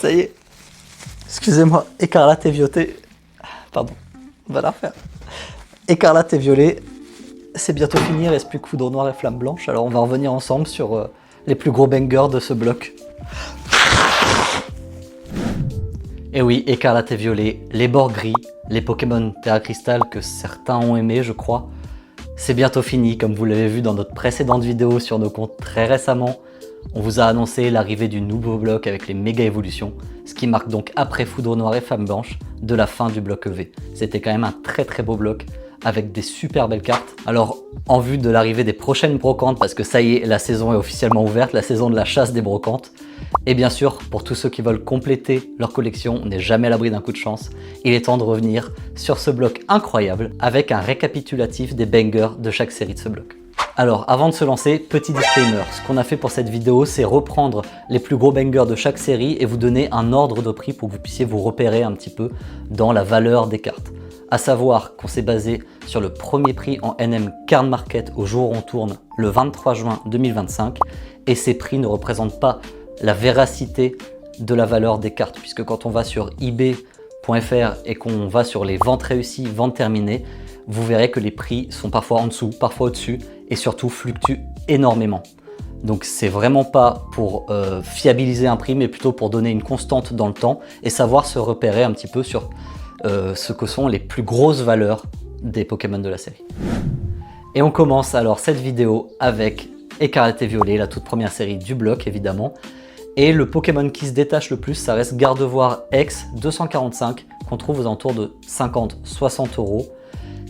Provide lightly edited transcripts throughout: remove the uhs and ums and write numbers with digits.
Ça y est. Excusez-moi, écarlate et violet. Pardon, on va la refaire. Écarlate et violet, c'est bientôt fini, il reste plus que Foudre Noire et Flamme Blanche. Alors on va revenir ensemble sur les plus gros bangers de ce bloc. Et oui, écarlate et violet, les bords gris, les Pokémon Terra Cristal que certains ont aimé, je crois. C'est bientôt fini, comme vous l'avez vu dans notre précédente vidéo sur nos comptes très récemment. On vous a annoncé l'arrivée du nouveau bloc avec les méga évolutions, ce qui marque donc après Foudre Noire et Flamme Blanche de la fin du bloc EV. C'était quand même un très beau bloc avec des super belles cartes. Alors en vue de l'arrivée des prochaines brocantes, parce que ça y est, la saison est officiellement ouverte, la saison de la chasse des brocantes. Et bien sûr, pour tous ceux qui veulent compléter leur collection, on n'est jamais à l'abri d'un coup de chance, il est temps de revenir sur ce bloc incroyable avec un récapitulatif des bangers de chaque série de ce bloc. Alors avant de se lancer, petit disclaimer, ce qu'on a fait pour cette vidéo, c'est reprendre les plus gros bangers de chaque série et vous donner un ordre de prix pour que vous puissiez vous repérer un petit peu dans la valeur des cartes. À savoir qu'on s'est basé sur le premier prix en NM Card Market au jour où on tourne le 23 juin 2025 et ces prix ne représentent pas la véracité de la valeur des cartes, puisque quand on va sur ebay.fr et qu'on va sur les ventes réussies, ventes terminées, vous verrez que les prix sont parfois en dessous, parfois au-dessus et surtout fluctuent énormément. Donc c'est vraiment pas pour fiabiliser un prix, mais plutôt pour donner une constante dans le temps et savoir se repérer un petit peu sur ce que sont les plus grosses valeurs des Pokémon de la série. Et on commence alors cette vidéo avec Écarlate et Violet, la toute première série du bloc évidemment. Et le Pokémon qui se détache le plus, ça reste Gardevoir X 245 qu'on trouve aux alentours de 50-60 €,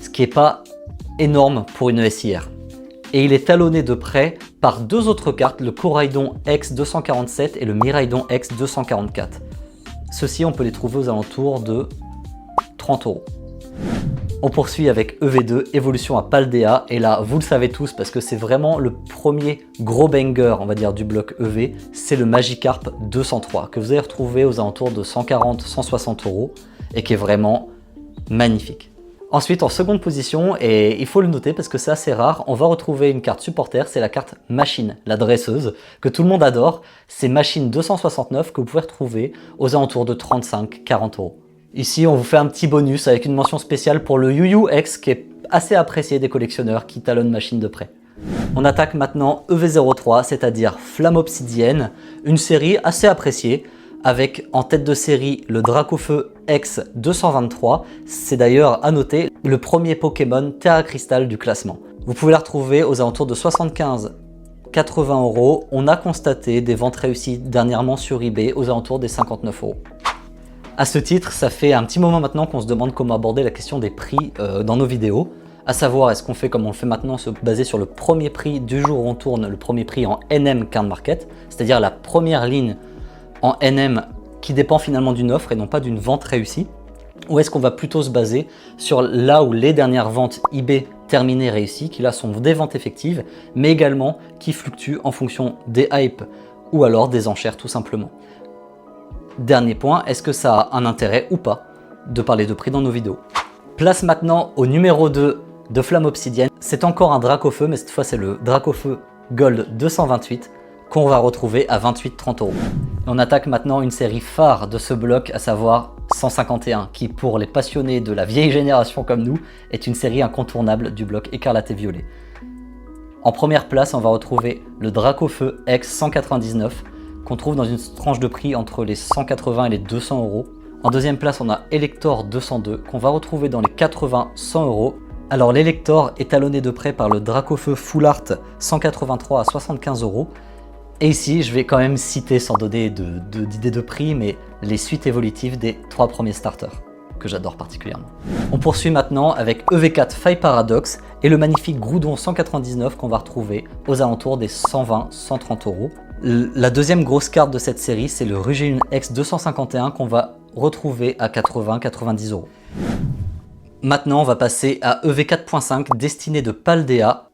ce qui n'est pas énorme pour une SIR. Et il est talonné de près par deux autres cartes, le Coraidon X 247 et le Miraidon X 244. Ceux-ci, on peut les trouver aux alentours de 30 €. On poursuit avec EV2, évolution à Paldea, et là vous le savez tous parce que c'est vraiment le premier gros banger on va dire du bloc EV, c'est le Magikarp 203 que vous allez retrouver aux alentours de 140-160 € et qui est vraiment magnifique. Ensuite en seconde position, et il faut le noter parce que c'est assez rare, on va retrouver une carte supporter, c'est la carte Machine, la dresseuse, que tout le monde adore, c'est Machine 269 que vous pouvez retrouver aux alentours de 35-40 €. Ici, on vous fait un petit bonus avec une mention spéciale pour le Yu-Yu X qui est assez apprécié des collectionneurs qui talonnent Machine de près. On attaque maintenant EV03, c'est-à-dire Flamme Obsidienne, une série assez appréciée avec en tête de série le Dracofeu X 223. C'est d'ailleurs à noter le premier Pokémon Terra Cristal du classement. Vous pouvez la retrouver aux alentours de 75-80 €. On a constaté des ventes réussies dernièrement sur eBay aux alentours des 59 €. À ce titre, ça fait un petit moment maintenant qu'on se demande comment aborder la question des prix dans nos vidéos. À savoir, est-ce qu'on fait comme on le fait maintenant, se baser sur le premier prix du jour où on tourne, le premier prix en NM Card Market, c'est-à-dire la première ligne en NM qui dépend finalement d'une offre et non pas d'une vente réussie, ou est-ce qu'on va plutôt se baser sur là où les dernières ventes eBay terminées réussies, qui là sont des ventes effectives, mais également qui fluctuent en fonction des hypes ou alors des enchères tout simplement. Dernier point, est-ce que ça a un intérêt ou pas de parler de prix dans nos vidéos? Place maintenant au numéro 2 de Flamme Obsidienne. C'est encore un Dracofeu, mais cette fois c'est le Dracofeu Gold 228 qu'on va retrouver à 28-30 €. On attaque maintenant une série phare de ce bloc, à savoir 151, qui pour les passionnés de la vieille génération comme nous, est une série incontournable du bloc Écarlate et Violet. En première place, on va retrouver le Dracofeu X 199, qu'on trouve dans une tranche de prix entre les 180 et les 200 €. En deuxième place, on a Elector 202, qu'on va retrouver dans les 80-100 €. Alors l'Elector est talonné de près par le Dracofeu Full Art 183 à 75 €. Et ici, je vais quand même citer, sans donner d'idée de prix, mais les suites évolutives des 3 premiers starters, que j'adore particulièrement. On poursuit maintenant avec EV4 Faille Paradox et le magnifique Groudon 199 qu'on va retrouver aux alentours des 120-130 €. La deuxième grosse carte de cette série, c'est le Rugéune X 251 qu'on va retrouver à 80-90 €. Maintenant, on va passer à EV4.5 destiné de Paldea.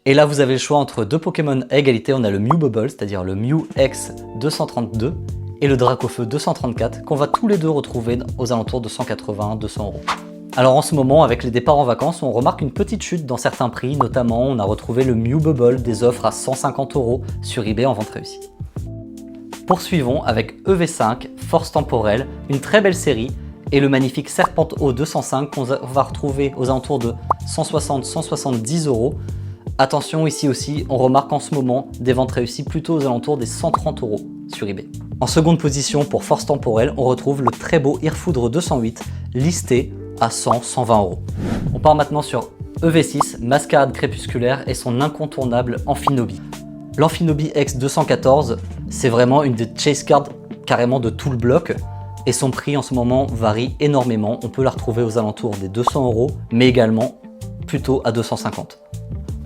Et là, vous avez le choix entre deux Pokémon à égalité. On a le Mew Bubble, c'est-à-dire le Mew X 232 et le Dracofeu 234 qu'on va tous les deux retrouver aux alentours de 180-200 €. Alors en ce moment, avec les départs en vacances, on remarque une petite chute dans certains prix, notamment on a retrouvé le Mew Bubble des offres à 150 € sur eBay en vente réussie. Poursuivons avec EV5, Force Temporelle, une très belle série, et le magnifique Serpent-O 205 qu'on va retrouver aux alentours de 160-170 €. Attention, ici aussi, on remarque en ce moment des ventes réussies plutôt aux alentours des 130 € sur eBay. En seconde position pour Force Temporelle, on retrouve le très beau Irfoudre 208, listé à 100-120 €. On part maintenant sur EV6, Mascarade Crépusculaire et son incontournable Amphinobi. L'Amphinobi X 214, c'est vraiment une des chase cards carrément de tout le bloc. Et son prix en ce moment varie énormément. On peut la retrouver aux alentours des 200 €, mais également plutôt à 250 €.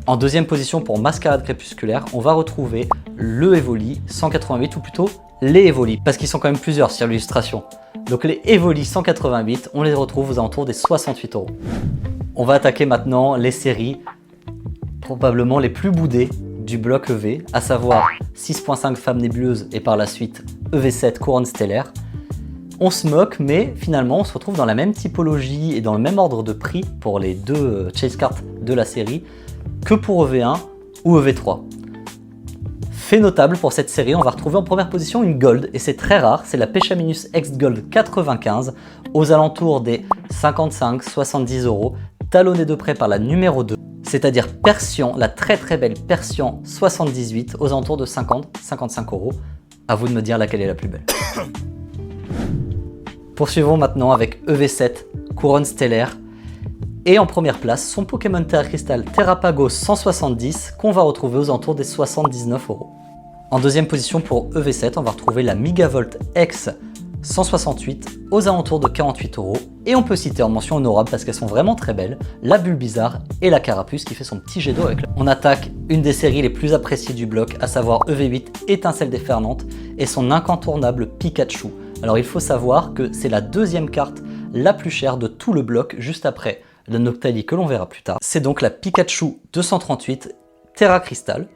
En deuxième position pour Mascarade Crépusculaire, on va retrouver le Evoli 188, ou plutôt les Evoli, parce qu'ils sont quand même plusieurs sur l'illustration. Donc les Evoli 188, on les retrouve aux alentours des 68 €. On va attaquer maintenant les séries probablement les plus boudées du bloc EV, à savoir 6.5 Femme Nébuleuse et par la suite EV7 Couronne Stellaire. On se moque, mais finalement on se retrouve dans la même typologie et dans le même ordre de prix pour les deux chase cards de la série que pour EV1 ou EV3. Fait notable pour cette série, on va retrouver en première position une Gold, et c'est très rare, c'est la Pechaminus X Gold 95 aux alentours des 55-70 €, talonnée de près par la numéro 2, c'est-à-dire Persian, la très belle Persian 78 aux alentours de 50-55 €. À vous de me dire laquelle est la plus belle. Poursuivons maintenant avec EV7, Couronne Stellaire, et en première place, son Pokémon Terra Crystal Terrapagos 170 qu'on va retrouver aux alentours des 79 €. En deuxième position pour EV7, on va retrouver la Megavolt X 168 aux alentours de 48 €. Et on peut citer en mention honorable, parce qu'elles sont vraiment très belles, la Bulbizarre et la Carapuce qui fait son petit jet d'eau avec la... On attaque une des séries les plus appréciées du bloc, à savoir EV8 Étincelle Déferlante et son incontournable Pikachu. Alors il faut savoir que c'est la deuxième carte la plus chère de tout le bloc, juste après le Noctali que l'on verra plus tard. C'est donc la Pikachu 238 Terra Crystal,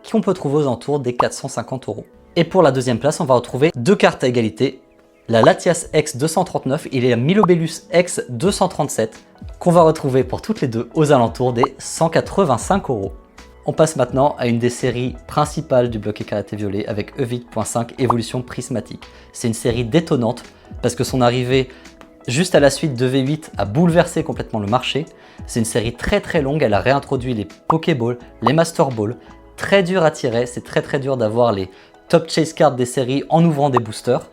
qu'on peut trouver aux alentours des 450 €. Et pour la deuxième place, on va retrouver deux cartes à égalité, la Latias X 239 et la Milobellus X 237, qu'on va retrouver pour toutes les deux aux alentours des 185 €. On passe maintenant à une des séries principales du bloc Écarlate et Violet avec E8.5 Évolution Prismatique. C'est une série détonnante parce que son arrivée juste à la suite de V8 a bouleversé complètement le marché. C'est une série très longue, elle a réintroduit les Pokéballs, les Master Balls, très dur à tirer, c'est très dur d'avoir les top chase cards des séries en ouvrant des boosters.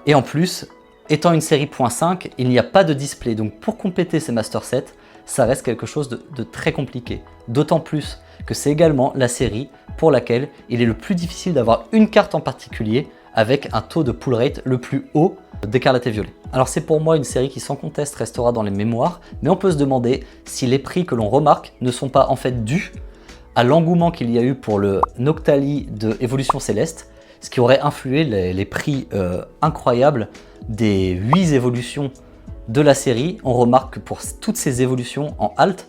Et en plus, étant une série .5, il n'y a pas de display, donc pour compléter ces Master Sets, ça reste quelque chose de très compliqué. D'autant plus que c'est également la série pour laquelle il est le plus difficile d'avoir une carte en particulier avec un taux de pull rate le plus haut d'Écarlate et Violet. Alors c'est pour moi une série qui sans conteste restera dans les mémoires, mais on peut se demander si les prix que l'on remarque ne sont pas en fait dus à l'engouement qu'il y a eu pour le Noctali de Évolution Céleste, ce qui aurait influé les prix incroyables des 8 évolutions de la série. On remarque que pour toutes ces évolutions en alt,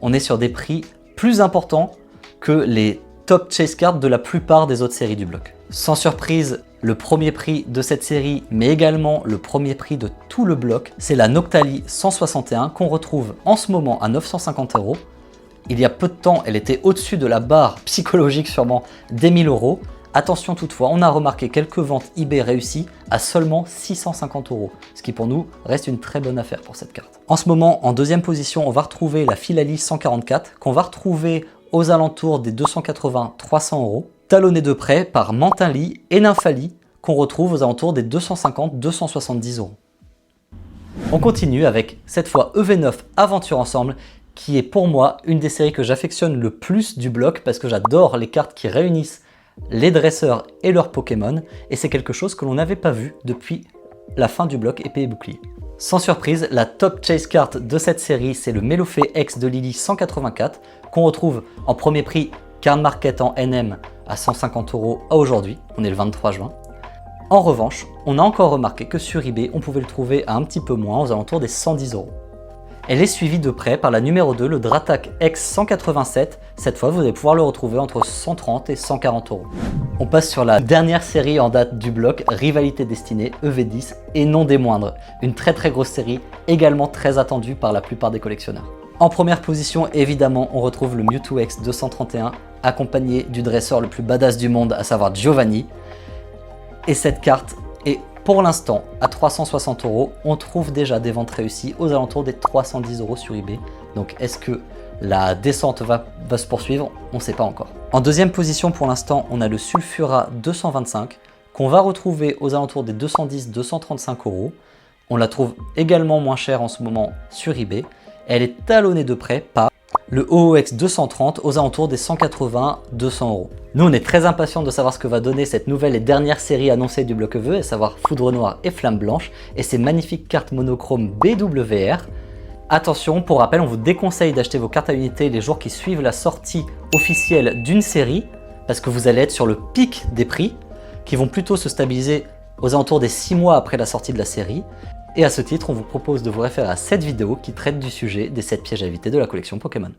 on est sur des prix plus importants que les top chase cards de la plupart des autres séries du bloc. Sans surprise, le premier prix de cette série, mais également le premier prix de tout le bloc, c'est la Noctali 161 qu'on retrouve en ce moment à 950 €. Il y a peu de temps, elle était au-dessus de la barre psychologique sûrement des 1000 €. Attention toutefois, on a remarqué quelques ventes eBay réussies à seulement 650 €, ce qui pour nous reste une très bonne affaire pour cette carte. En ce moment, en deuxième position, on va retrouver la Philalie 144, qu'on va retrouver aux alentours des 280-300 €, talonnée de près par Mantinli et Nymphali, qu'on retrouve aux alentours des 250-270 €. On continue avec cette fois EV9 Aventure Ensemble, qui est pour moi une des séries que j'affectionne le plus du bloc, parce que j'adore les cartes qui réunissent les dresseurs et leurs Pokémon, et c'est quelque chose que l'on n'avait pas vu depuis la fin du bloc épée et bouclier. Sans surprise, la top chase card de cette série, c'est le Melofée X de Lily 184, qu'on retrouve en premier prix Card Market en NM à 150 € à aujourd'hui, on est le 23 juin. En revanche, on a encore remarqué que sur eBay, on pouvait le trouver à un petit peu moins, aux alentours des 110 €. Elle est suivie de près par la numéro 2, le Dratak X 187. Cette fois, vous allez pouvoir le retrouver entre 130 et 140 €. On passe sur la dernière série en date du bloc, Rivalité Destinée, EV10, et non des moindres. Une très grosse série, également très attendue par la plupart des collectionneurs. En première position, évidemment, on retrouve le Mewtwo X 231, accompagné du dresseur le plus badass du monde, à savoir Giovanni. Et cette carte est pour l'instant à 360 €. On trouve déjà des ventes réussies aux alentours des 310 € sur eBay. Donc est-ce que la descente va se poursuivre? On ne sait pas encore. En deuxième position pour l'instant, on a le Sulfura 225 qu'on va retrouver aux alentours des 210-235 €. On la trouve également moins chère en ce moment sur eBay. Elle est talonnée de près par le OOX 230 aux alentours des 180-200 €. Nous, on est très impatients de savoir ce que va donner cette nouvelle et dernière série annoncée du bloc EVE, à savoir Foudre Noire et Flamme Blanche, et ces magnifiques cartes monochromes BWR. Attention, pour rappel, on vous déconseille d'acheter vos cartes à unité les jours qui suivent la sortie officielle d'une série, parce que vous allez être sur le pic des prix, qui vont plutôt se stabiliser aux alentours des 6 mois après la sortie de la série. Et à ce titre, on vous propose de vous référer à cette vidéo qui traite du sujet des 7 pièges à éviter de la collection Pokémon.